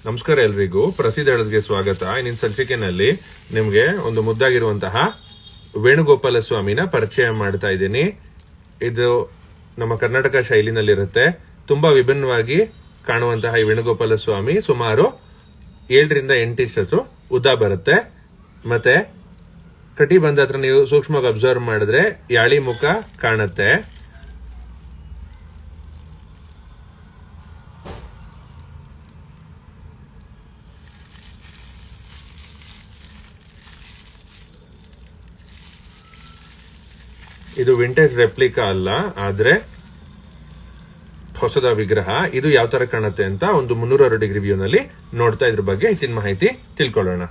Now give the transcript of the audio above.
ನಮಸ್ಕಾರ ಎಲ್ರಿಗೂ ಪ್ರಸಿದ್ಧ ಎಳದ್ಗೆ ಸ್ವಾಗತ. ಇಂದಿನ ಸಂಚಿಕೆನಲ್ಲಿ ನಿಮ್ಗೆ ಒಂದು ಮುದ್ದಾಗಿರುವಂತಹ ವೇಣುಗೋಪಾಲ ಸ್ವಾಮಿನ ಪರಿಚಯ ಮಾಡ್ತಾ ಇದ್ದೀನಿ. ಇದು ನಮ್ಮ ಕರ್ನಾಟಕ ಶೈಲಿನಲ್ಲಿರುತ್ತೆ. ತುಂಬಾ ವಿಭಿನ್ನವಾಗಿ ಕಾಣುವಂತಹ ಈ ವೇಣುಗೋಪಾಲ ಸ್ವಾಮಿ ಸುಮಾರು 7 ರಿಂದ 8 ಇಂಚು ಉದ್ದ ಬರುತ್ತೆ. ಮತ್ತೆ ಕಟಿ ಬಂದ ಹತ್ರ ನೀವು ಸೂಕ್ಷ್ಮವಾಗಿ ಅಬ್ಸರ್ವ್ ಮಾಡಿದ್ರೆ ಯಾಳಿ ಮುಖ ಕಾಣುತ್ತೆ. ಇದು ವಿಂಟೇಜ್ ರೆಪ್ಲಿಕಾ ಅಲ್ಲ, ಆದ್ರೆ ಹೊಸದ ವಿಗ್ರಹ. ಇದು ಯಾವ ತರ ಕಾಣುತ್ತೆ ಅಂತ ಒಂದು 360 ಡಿಗ್ರಿ ವ್ಯೂ ನಲ್ಲಿ ನೋಡ್ತಾ ಇದ್ರ ಬಗ್ಗೆ ಹೆಚ್ಚಿನ ಮಾಹಿತಿ ತಿಳ್ಕೊಳ್ಳೋಣ.